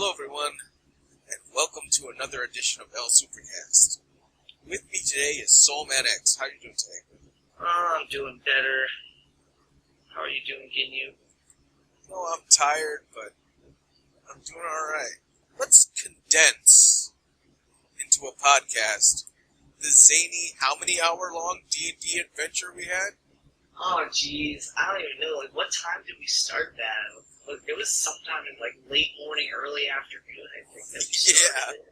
Hello everyone, and welcome to another edition of El Supercast. With me today is Soulman X. How are you doing today? I'm doing better. How are you doing, Ginyu? No, I'm tired, but I'm doing alright. Let's condense into a podcast the zany, how many hour long D&D adventure we had? Oh, jeez. I don't even know. Like, what time did we start that? Like, it was sometime in, like, late morning, early afternoon, I think, that we started it.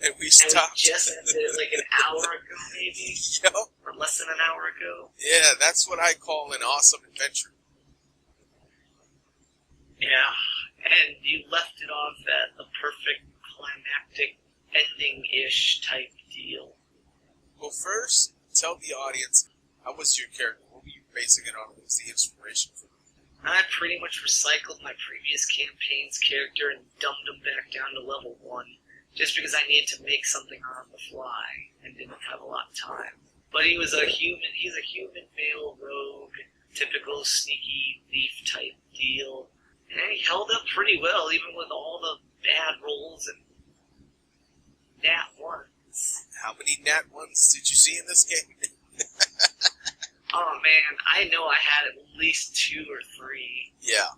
And we stopped. And we just ended it, like, an hour ago, maybe? Yep. Or less than an hour ago? Yeah, that's what I call an awesome adventure. Yeah. And you left it off at the perfect climactic ending-ish type deal. Well, first, tell the audience, how was your character? What were you basing it on? What was the inspiration for it? I pretty much recycled my previous campaign's character and dumbed him back down to level 1, just because I needed to make something on the fly and didn't have a lot of time. But he's a human male rogue, typical sneaky thief type deal. And he held up pretty well, even with all the bad rolls and nat ones. How many nat ones did you see in this game? Oh man, I know I had at least 2 or 3. Yeah.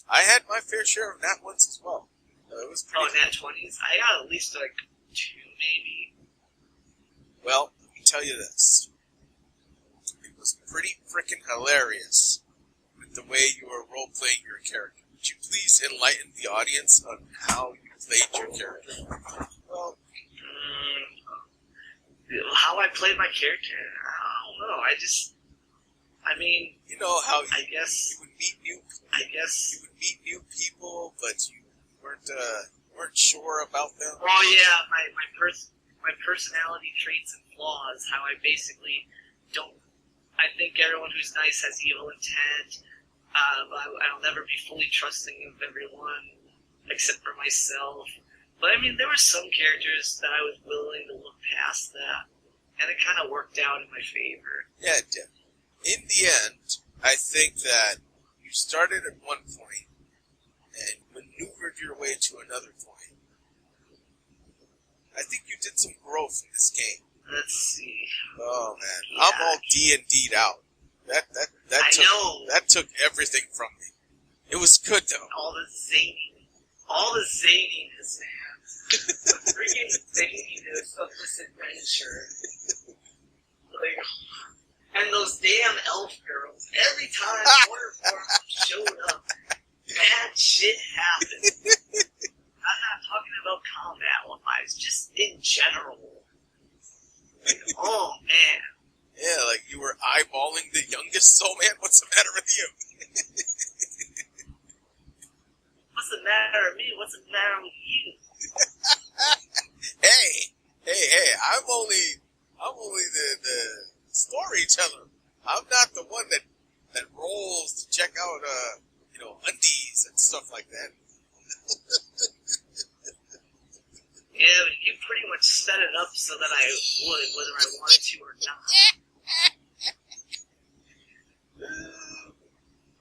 I had my fair share of nat ones as well. It was pretty nat 20s? I got at least like 2 maybe. Well, let me tell you this. It was pretty freaking hilarious with the way you were role-playing your character. Would you please enlighten the audience on how you played your character? Well, how I played my character? I don't know. you know how I guess you would meet new. you would meet new people, but you weren't sure about them. Oh yeah, my personality traits and flaws. How I basically don't. I think everyone who's nice has evil intent. I'll never be fully trusting of everyone except for myself. But I mean, there were some characters that I was willing to look past that, and it kind of worked out in my favor. Yeah, it did. In the end, I think that you started at one point and maneuvered your way to another point. I think you did some growth in this game. Let's see. Oh man, Yeah. I'm all D&D'd out. That took everything from me. It was good though. All the zaniness, man. The freaking zaniness of this adventure. Like, and those damn elf girls. Every time Waterform showed up, bad shit happened. I'm not talking about combat-wise, just in general. Like, oh man. Yeah, like you were eyeballing the youngest soul man. What's the matter with you? What's the matter with me? What's the matter with you? Hey! I'm only the storyteller. I'm not the one that rolls to check out undies and stuff like that. Yeah, but you pretty much set it up so that I would, whether I wanted to or not.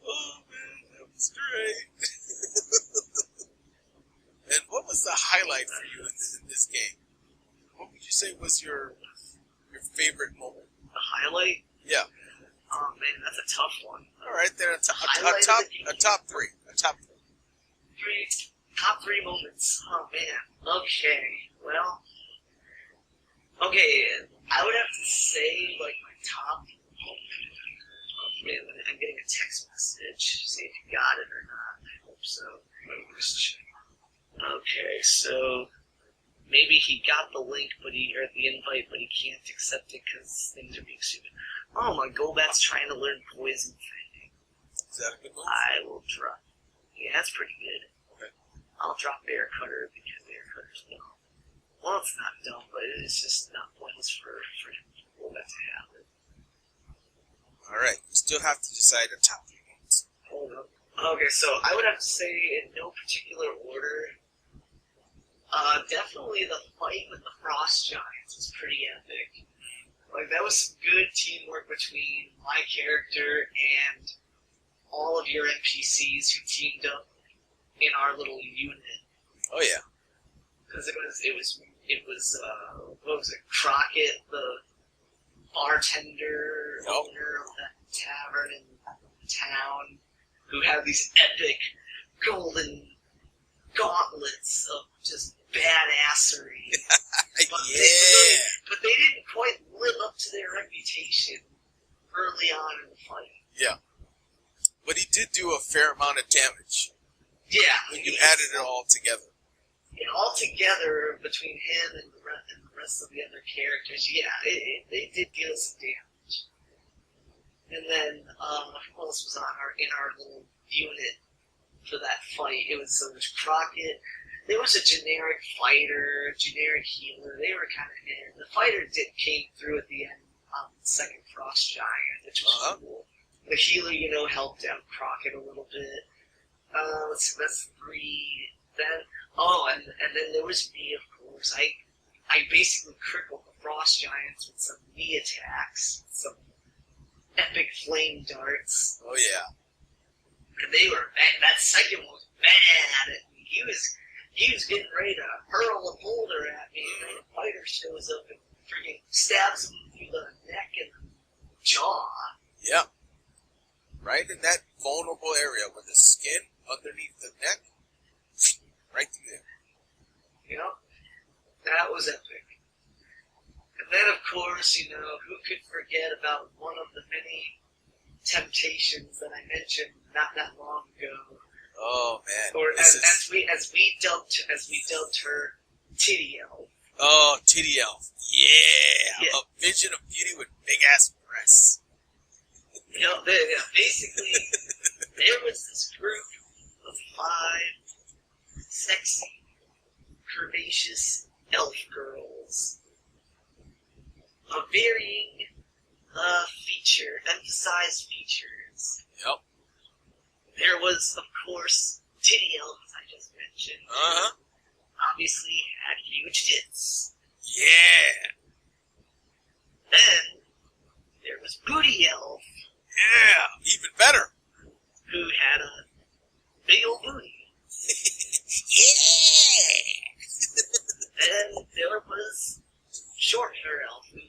Oh man, that was great. And what was the highlight for you in this game? What would you say was your favorite moment? The highlight? Yeah. Oh man, that's a tough one. All right, then a top 3. Top 3 moments. Oh man. Okay. Well. Okay, I would have to say like my top. Oh man, I'm getting a text message. See if you got it or not. I hope so. Okay, so maybe he got the link, or the invite, but he can't accept it because things are being stupid. Oh, my Golbat's trying to learn Poison Fang. Is that a good one? I will drop. Yeah, that's pretty good. Okay. I'll drop Bear Cutter because Bear Cutter's dumb. Well, it's not dumb, but it's just not pointless for Golbat to have it. Alright, you still have to decide a top 3 moments. Hold up. Okay, so I would have to say, in no particular order, definitely the fight with the Frost Giants was pretty epic. Like, that was some good teamwork between my character and all of your NPCs who teamed up in our little unit. Oh yeah. Because it was what was it? Crockett, the bartender, owner of that tavern in town, who had these epic golden gauntlets of just badassery. But they didn't quite live up to their reputation early on in the fight. Yeah. But he did do a fair amount of damage. Yeah. When you added it all together. And all together, between him and the rest of the other characters, yeah, they did deal some damage. And then, who else was in our little unit for that fight? It was Crockett. There was a generic fighter, generic healer. They were kind of in. The fighter came through at the end on the second Frost Giant, which was cool. The healer, helped out Crockett a little bit. Let's see, that's 3. Then, and then there was me, of course. I basically crippled the Frost Giants with some knee attacks, some epic flame darts. Oh yeah. And they were that second one was mad at me. He was getting ready to hurl a boulder at me, and then the fighter shows up and freaking stabs him through the neck and the jaw. Yeah. Right in that vulnerable area with the skin underneath the neck. Right through there. That was epic. And then, of course, who could forget about one of the many temptations that I mentioned not that long ago. Oh man! Or as we dubbed her, Titty Elf. Oh, Titty Elf! Yeah, a vision of beauty with big ass breasts. Basically, there was this group of 5 sexy, curvaceous elf girls of varying emphasized features. Yep. There was, of course, Titty Elf, as I just mentioned. Uh-huh. Obviously had huge tits. Yeah. Then there was Booty Elf. Yeah, even better. Who had a big old booty. Yeah. Then there was Short Hair Elf, who,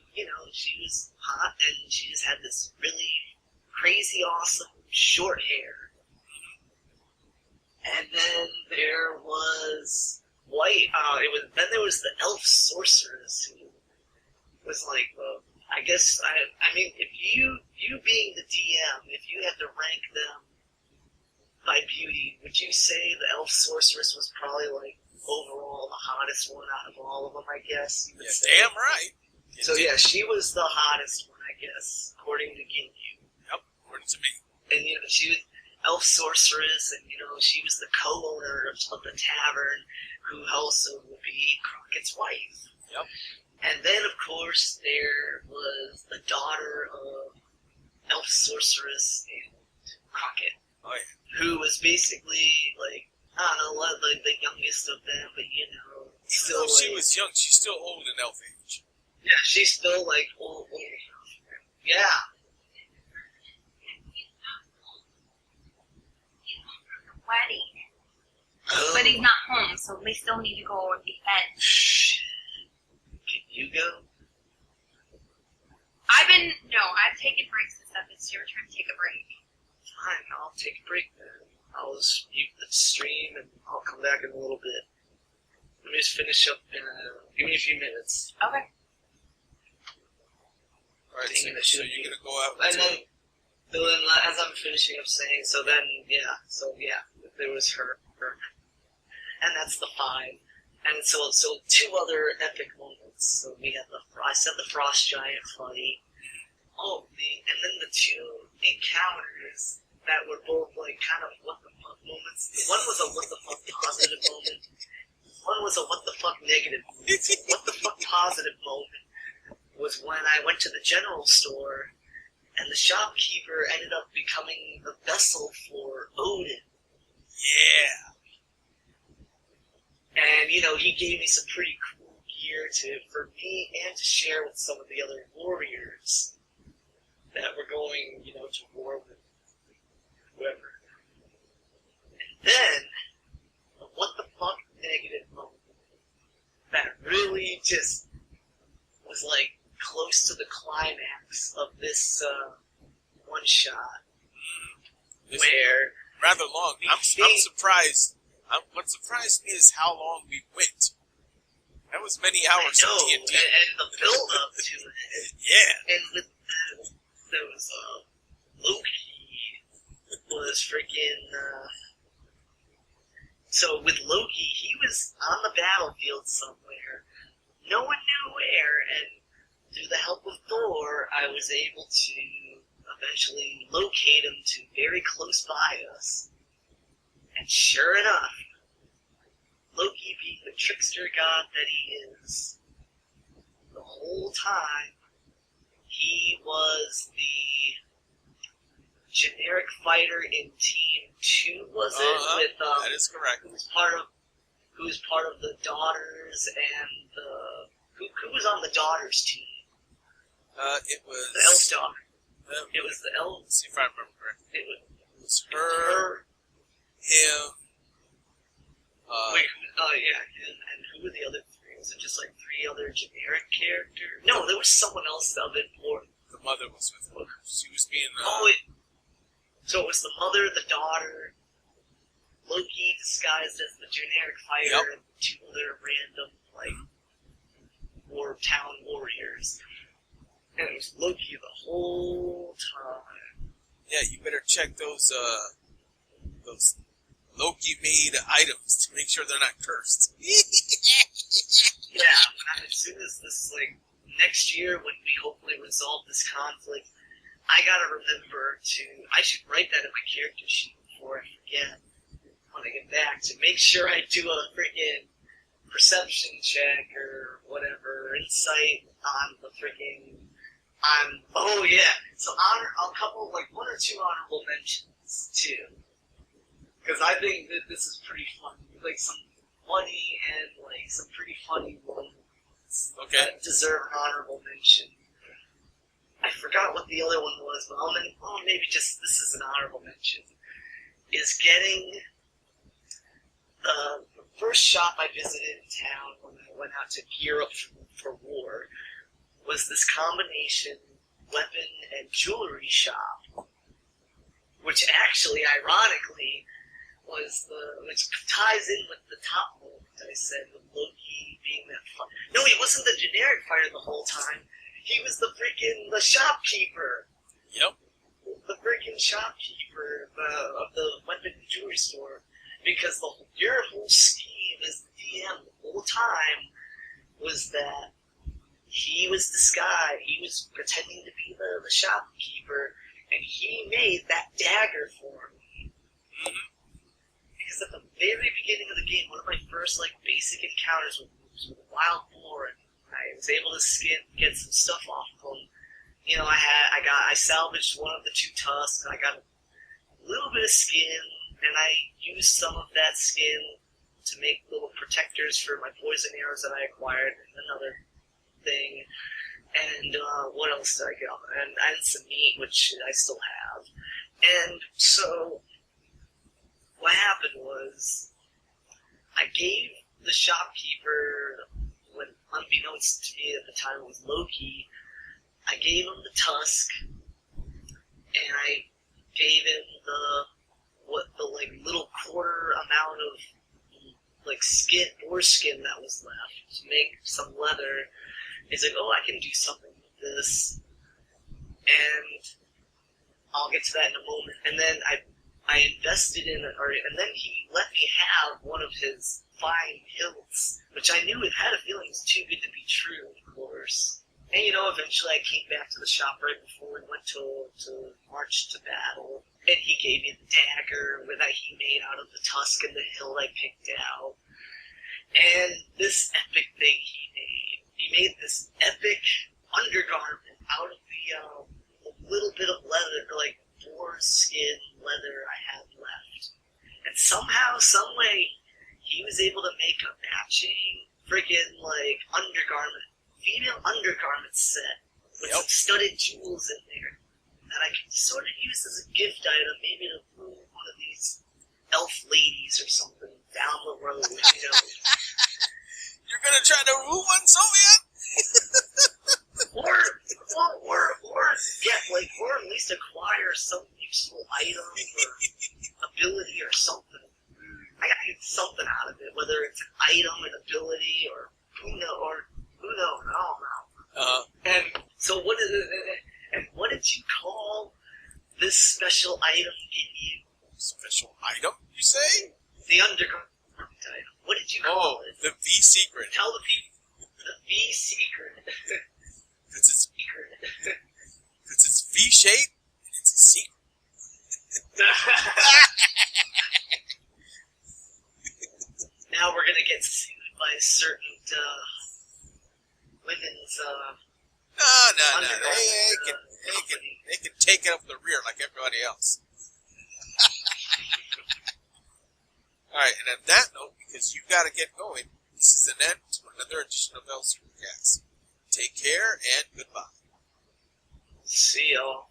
she was hot and she just had this really crazy awesome short hair. And then there was then there was the Elf Sorceress, who was like, I guess, if you being the DM, if you had to rank them by beauty, would you say the Elf Sorceress was probably, like, overall the hottest one out of all of them, I guess? You would say. Damn right. So, yeah, she was the hottest one, I guess, according to Ginyu. Yep, according to me. And, she was Elf Sorceress, and, she was the co-owner of the tavern, who also would be Crockett's wife. Yep. And then, of course, there was the daughter of Elf Sorceress and Crockett. Oh, yeah. Who was basically, like, I don't know, like the youngest of them, but, still, she was young, she's still old in elf age. Yeah, she's still, like, old. Yeah. Wedding. But he's not home, so they still need to go and be fed. Shh. Can you go? I've taken breaks and stuff. It's your turn to take a break. Fine, I'll take a break then. I'll just mute the stream and I'll come back in a little bit. Let me just finish up give me a few minutes. Okay. Alright, so you're gonna go out and then as I'm finishing up saying, there was her. And that's the 5. And so 2 other epic moments. So we had I said the Frost Giant fight. And then the 2 encounters that were both like kind of what the fuck moments. One was a what the fuck positive moment. One was a what the fuck negative moment. What the fuck positive moment was when I went to the general store and the shopkeeper ended up becoming the vessel for Odin. Yeah. And, he gave me some pretty cool gear for me and to share with some of the other warriors that were going, to war with whoever. And then, just was like close to the climax of this one shot where rather long. I'm surprised. What surprised me is how long we went. That was many hours of D&D. and the build up to it. Yeah. And with there was Loki was freaking. So with Loki, he was on the battlefield somewhere. No one knew where, and through the help of Thor, I was able to eventually locate him to very close by us. And sure enough, Loki, being the trickster god that he is, the whole time, he was the generic fighter in Team 2, was it? With, that is correct. Who was part of the Daughters and the... Who was on the Daughters team? It was... The Elf Daughter. It was the Elf... Let's see if I remember correctly. It was her, him... and who were the other three? Was it just like three other generic characters? No, there was someone else of important. The mother was with her. She was being... So it was the mother, the daughter, Loki disguised as the generic fighter, and two other random, town warriors. And it was Loki the whole time. Yeah, you better check those Loki-made items to make sure they're not cursed. Yeah, as soon as this, next year, when we hopefully resolve this conflict, I gotta remember I should write that in my character sheet before I forget when I get back, to make sure I do a freaking perception check or whatever, insight on the freaking, oh yeah, so I'll couple, one or two honorable mentions, too. Because I think that this is pretty fun. Some funny and, some pretty funny ones that deserve an honorable mention. I forgot what the other one was, but maybe just this is an honorable mention. Is getting the first shop I visited in town when I went out to gear up for war was this combination weapon and jewelry shop, which actually, ironically, which ties in with the top one I said, with Loki being that No, he wasn't the generic fighter the whole time. He was the shopkeeper. Yep. The freaking shopkeeper of the weapon and jewelry store. Because your whole scheme as the DM the whole time was that he was disguised. He was pretending to be the shopkeeper, and he made that dagger for me. Because at the very beginning of the game, one of my first basic encounters was with a wild boar, and I was able to get some stuff off of him. I salvaged one of the two tusks, and I got a little bit of skin, and I used some of that skin to make little protectors for my poison arrows that I acquired, and another thing. And what else did I get? And some meat, which I still have. And so what happened was I gave the shopkeeper, when unbeknownst to me at the time was Loki, I gave him the tusk, and I gave him the little quarter amount of skin, boar skin that was left to make some leather. He's like, oh, I can do something with this, and I'll get to that in a moment. And then I invested in it, and then he let me have one of his fine hilts, which I knew it had a feeling was too good to be true, of course. And eventually I came back to the shop right before we went to march to battle, and he gave me the dagger that he made out of the tusk and the hilt I picked out. And this epic thing he made this epic undergarment out of the little bit of leather, boar skin leather I had left. And somehow, some way, he was able to make a matching friggin' undergarment, female undergarment set with some studded jewels in there that I could sort of use as a gift item, maybe to woo one of these elf ladies or something down the road, You're gonna gonna try to rule one Soviet? or at least acquire some useful item or ability or something. I gotta get something out of it, whether it's an item, an ability, or who knows, I don't know. And so what is it? And what did you call this special item in you? Special item, you say? The underground item. What did you call it? The V secret. Tell the people. The V secret. It's V shape, and it's a secret. Now we're gonna get sued by a certain women's. No. They can take it up the rear like everybody else. All right, and on that note, because you got to get going, this is an end to another edition of El Supercast. Take care and goodbye. See y'all.